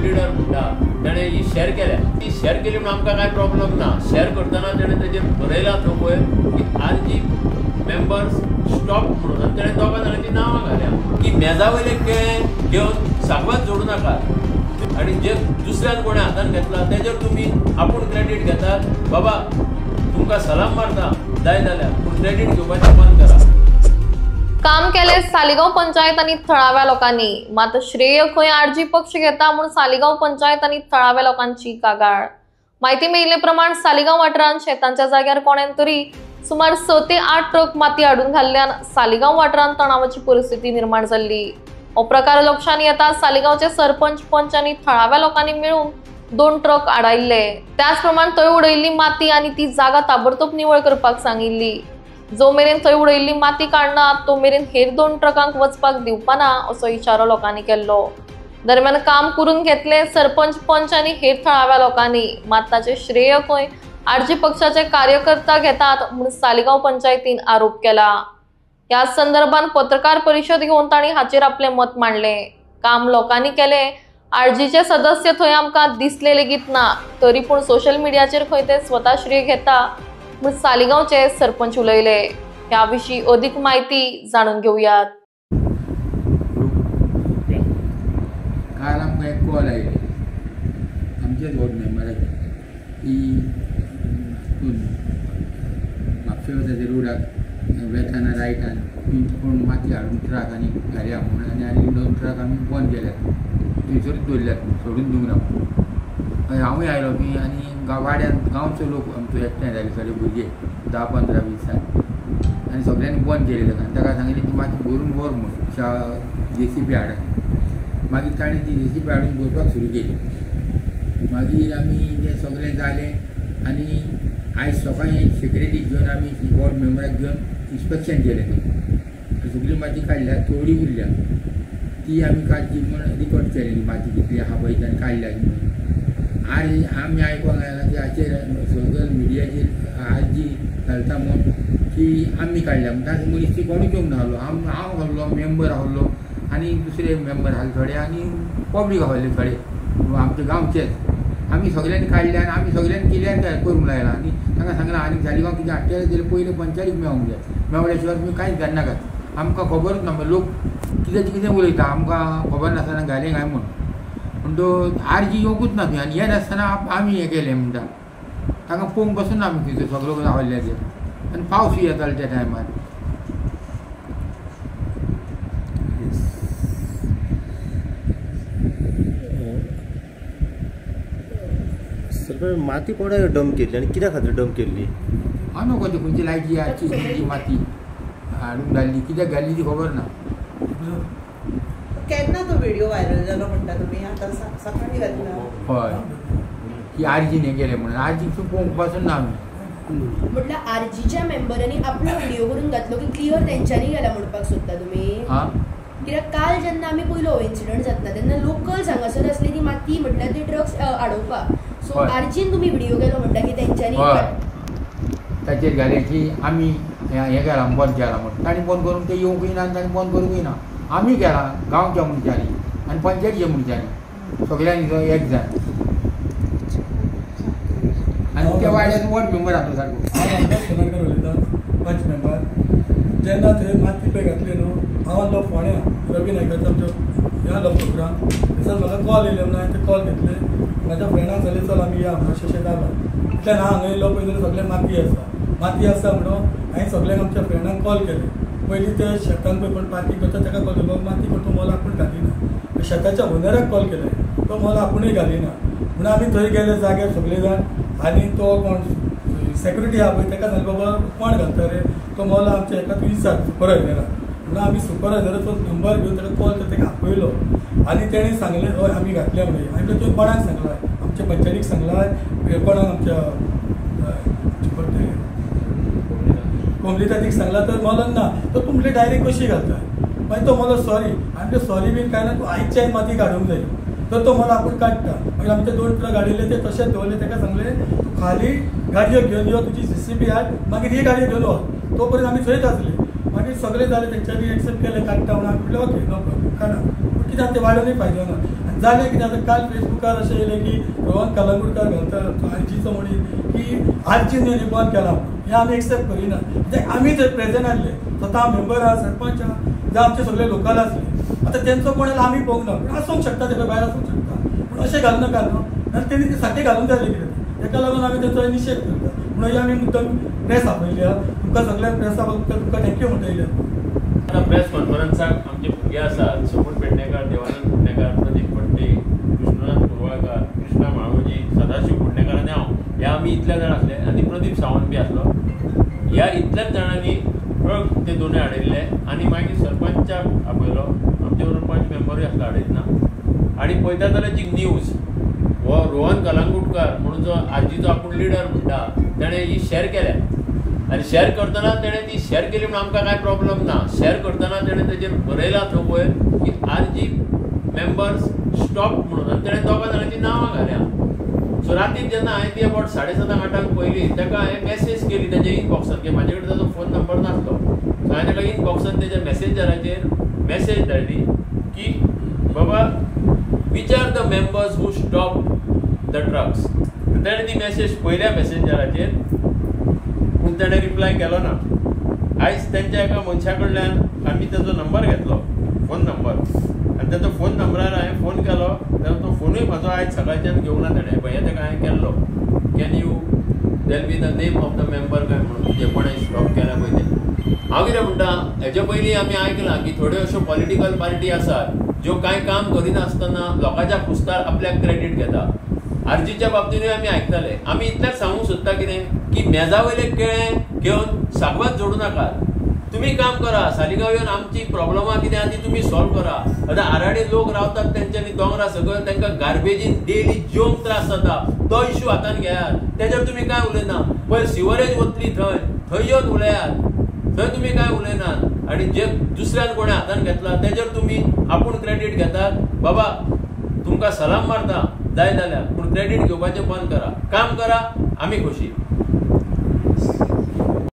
Leader म्हणटा ताणें ही share केल्या, ती शेअर केली म्हणून आमकां कांय प्रॉब्लम ना. शेअर करतना ताणें तेजेर बरयलां थंय पळय की आरजी मेंबर्स स्टॉप म्हणून, आनी ताणें दोगां जाणांची नांवां घाल्या की मेजा वयले केळें घेवन साकवात जोडू नाकात आनी जे दुसऱ्यान कोणें हातान घेतला तेजेर तुमी आपूण क्रेडीट घेतात. बाबा तुमकां सलाम मारता जाय जाल्यार, पूण क्रेडीट घेवपाचें बंद करा. काम केले सालिगांव पंचायत आणि थळाव्या लोकांनी, मात्र श्रेय खंय आरजी पक्ष घेता म्हणून सालिगांव पंचायत आणि थळाव्या लोकांची कागाळ. माहिती मेळिल्ले प्रमाण सालिगांव वाठारांत शेतांच्या जाग्यार कोणेन तरी सुमार 6 ते 8 ट्रक माती हाडून घाल्ल्यान सालिगांव वाठारांत तणावाची परिस्थिती निर्माण जाल्ली. हो प्रकार लक्षात येता सालिगांवचे सरपंच, पंच आणि थळाव्या लोकांनी मिळून 2 ट्रक आडायल्ले. त्याच प्रमाण थंय उडयल्ली माती आणि ती जागा ताबडतोब निवळ करपाक सांगिल्ली. जो मेरेन थंय उडयल्ली माती काडना तो मेरेन हेर 2 ट्रकांक वचपाक दिवपाना असो इशारो लोकांनी केल्लो. दरम्यान काम करून घेतले सरपंच, पंच आणि हेर थळाव्या लोकांनी, मात ताचे श्रेय खंय आरजी पक्षाचे कार्यकर्ता घेतात म्हणून सालिगांव पंचायतीन आरोप केला. या संदर्भात पत्रकार परिषद घेऊन तांणी हाचेर आपले मत मांडले. काम लोकांनी केले, आरजीचे सदस्य थंय आमकां दिसले लेगीत ना, तरी पूण सोशल मिडियाचेर खंय ते स्वता श्रेय घेता म्हणून सालिगांवचे सरपंच उलयले. याविषयी अधिक माहिती जाणून घेऊयात. काल आमकां एक कॉल आयले आमचेच वॉर्ड मेंबराचे की म्हापशे वचचे रोडाक वेताना रायटान कोण माती हाडून ट्रक आनी घालया म्हणून आनी 2 ट्रक आमी बंद केल्यात, थंयसरूच दवरल्यात, सोडून दिवंक ना. हांवूय आयलो की आनी वाड्यान गांवचे लोक आमचो एकठांय जाले, सगळे भुरगे 10-15 दिसांनी, आनी सगळ्यांनी बंद केलें ताका सांगिल्लें ती माती भरून व्हर म्हणून JCB हाडात. मागीर ताणें ती JCB हाडून भरपाक सुरू केली. मागीर आमी तें सगळें जालें आनी आयज सकाळीं सेक्रेटरी घेवन आमी वॉर्ड मेंबराक घेवन इन्स्पेक्शन केलें. सगळी माती काडल्या, थोडी उरल्या ती आमी काडची म्हण रिकॉर्ड केलेली माती कितली आहा पळय ताणें काडल्या म्हणून. आज आमी आयकोंक लागला की हाचेर सोशल मिडियाचेर आरजी घालता म्हणून की आमी काडल्या म्हणटा. मनीस ती कोणूच येवंक ना आहलो. हांव आहलो, मेंबर आहलो आनी दुसरे मेंबर आहले थोडे आनी पब्लीक आहले थोडे आमचे गांवचेच. आमी सगळ्यांनी काडल्या आनी आमी सगळ्यांनी क्लियर करूंक लायला आनी तांकां सांगलां आनी सालिगांव कितें हाडटले जाल्यार पयलीं पंचायतीक मेळोंक जाय, मेवल्या शिवाय तुमी कांयच जायनाकात. आमकां खबरूच ना, लोक कितें उलयता आमकां खबर नासतना घालें काय म्हणून. पूण तो आरजी येवंकूच ना थंय आनी हें नासतना आमी हें केलें म्हणटा. तांकां पळोवंक बसून आमी थंयसर सगळो रावल्ले आनी पावसूय येतालो त्या टायमार. माती कोणा डंप केली आणि कित्या खातीर डंप केल्ली हांव नको ती खंयची लायटी माती हाडून घाल्ली, कित्याक घाल्ली ती खबर ना. केन्ना तो व्हिडिओ व्हायरल जालो म्हणटा तुमी? आतां सकाळी घातला. हय, की आरजीन हें केलें म्हणून. आरजीक पळोवंक पासून ना आमी. म्हटल्यार आरजीच्या मेंबरांनी आपलो व्हिडिओ करून घातलो की क्लियर तेंच्यांनी गेला म्हणपाक सोदता तुमी? कित्याक काल जेन्ना आमी पयलो इन्सिडंट जाता तेन्ना लोकल हांगासर आसली ती माती म्हटल्यार ते ट्रक्स हाडोवपाक, सो आरजीन तुमी व्हिडिओ केलो म्हणटा की तेंच्यांनी ताचेर घालें की आमी हें केलां बंद केलां म्हणून. तांणी बंद करून ते येवंकूय ना आनी तांणी बंद करूंकय ना. आमी केलां गांवच्या मनशांनी आनी पंचायतीच्या मनशांनी सगळ्यांनी एक जाण. आनी त्या वाड्यान वॉर्ड मेंबर आसलो सारको. हांव उलयतां, पंच मेंबर. जेन्ना थंय माती पळय घातली न्हू, हांव आसलो फोण्या रवी नायकाचो आमचो हें आसलो प्रोग्राम. थंयसर म्हाका कॉल येयले म्हणून हांवें ते कॉल घेतले. म्हाज्या फ्रेंडाक सांगलें चल आमी या म्हणून अशें जालां. इतल्यान हांव येयलो पळय सगळें माती आसा म्हणून हांवें सगळ्यांक आमच्या फ्रेंडांक कॉल केले. पयलीं ते शेतान पळय कोण पार्टी करता ताका कॉल केलो, माती करता मोल आपूण घालिना. शेताच्या ओनराक कॉल केले, तो मोल आपुणूय घालिना म्हणून आमी थंय गेले जाग्यार सगळे जाण. आनी तो कोण सेक्युरिटी आहा पळय ताका सांगलें बाबा कोण घालता रे? तो मोल आमच्या एका विचार सुपरवायझराक म्हणून आमी सुपरवायझराचो नंबर घेवन ताका कॉल केलो, ताका आपयलो आनी तेणें सांगलें हय आमी घातल्या म्हणून. आनी तुवें कोणाक सांगलां? आमच्या पंचायतीक सांगलां, कोणाक आमच्या कोमलितातीक सांगला तर मोलन ना. तो तुमले डायरेक्ट कशी घालता? मागीर तो मोलो सॉरी. आनी ते सॉरी बीन काय ना, तूं आयच्या माती काडूंक जाय. तर तो मोलो आपूण काडटा. मागीर आमी ते 2 ट्रक हाडिल्ले ते तशेंच दवरले. ताका सांगलें तूं खाली गाडयो घेवन यो, तुजी JCB हाड, मागीर ही गाडयो घेवन वच. तो पर्यंत आमी थंयच आसले. मागीर सगळें जालें, तेंच्यांनी एक्सेप्ट केलें काडटा म्हणून. आमी म्हणलें ओके नो प्रॉब्लेम काडा. कित्याक ते वाडोवनूय फायदो ना. जालें कितें आतां काल फेसबुकार अशें येयलें की रोहन कलंगूटकार घालता आरजीचो म्हणून की आरजीन न्ही बंद केला हें आमी एक्सेप्ट करिना कित्याक आमी थंय प्रेजेंट आसले स्वता मेंबर आहा सरपंच आहा जे आमचे सगळे लोकल आसले आतां तेंचो कोणाला आमी पळोवंक ना पूण आसूंक शकता तेका भायर आसूंक शकता पूण अशें घालनाका न्हू आनी तेणी ते सारकें घालून जालें कितें तेका लागून आमी तेंचो निशेध करता म्हणून आमी मुद्दम प्रेस आपयली तुमकां सगळ्या प्रेसा तुमकां थँक्यू म्हणटा येयल्या प्रेस कॉन्फरन्साक आमचे भुरगे आसात सोमून पेडणेकार देवानंद कुडणेकार प्रदीप फडते कृष्णनाथ कुरवाळकार कृष्णा माळोजी सदाशीव कुडणेकार आनी हांव हे आमी इतले जाण आसले आनी प्रदीप सावंत बी आसलो ह्या इतल्याच जाणांनी ट्रक ते दोनूय हाडयल्ले आनी मागीर सरपंचाक आपयलो आमचे बरोबर 5 मेंबरूय आसलो हाडयतना आनी पळयता जाल्यार जी न्यूज हो रोहन कलंगूटकार म्हणून जो आरजीचो आपूण लिडर म्हणटा तेणें ही शॅर केल्या आनी शॅर करतना तेणें ती शॅर केली म्हणून आमकां कांय प्रॉब्लम ना शॅर करतना तेणें तेजेर बरयलां थंय पळय की आरजी मेंबर्स स्टॉप म्हणून आनी तेणें दोगां जाणांची नांवां घाल्या सो रातीर जेन्ना हांवें ती अबावट 7:30-8 पयली तेका हांवें मॅसेज केली तेजे इनबॉक्सांत की म्हाजे कडेन ताजो फोन नंबर नासलो सो हांवें तेका इनबॉक्सांत तेज्या मॅसेंजराचेर मॅसेज धाडली की बाबा which are the members who stop the trucks तेणें ती मॅसेज पयल्या मॅसेंजराचेर पूण तेणें रिप्लाय केलो ना आयज तेंच्या एका मनशा कडल्यान आमी तेजो नंबर घेतलो फोन नंबर आनी तेजो फोन नंबरार हांवें फोन केलो जाल्यार तो फोनूय म्हाजो आयज सकाळच्यान घेवंक ना तेणें भैया तेका हांवें केल्लो can you tell me the name of the member काय म्हणून जे कोणें स्टॉप केल्या पळय ते हांव कितें म्हणटा हेजे पयलीं आमी आयकलां की थोड्यो अश्यो पॉलिटिकल पार्टी आसात ज्यो कांय काम करिनासतना लोकांच्या पुस्तार आपल्याक क्रेडीट घेता आरजीच्या बाबतींतूय आमी आयकताले आमी इतलेंच सांगूंक सोदता कितें की मेजा वयले केळें घेवन साकवात जोडूं नाकात तुमी काम करा सालिगांव येवन आमची प्रॉब्लमां कितें आहा ती तुमी सॉल्व करा आतां आराडे लोक रावतात तेंच्यांनी दोंगरा सकयल तांकां गार्बेजीन डेली जेवंक त्रास जाता तो इश्यू हातान घेयात तेजेर तुमी कांय उलयना पळय सिवरेज वतली थंय येवन उलयात थंय तुमी कांय उलयनात आनी जे दुसऱ्यान कोणें हातान घेतला तेजेर तुमी आपूण क्रेडीट घेतात बाबा तुमकां सलाम मारता जाय जाल्यार पूण क्रेडीट घेवपाचें बंद करा काम करा आमी खोशी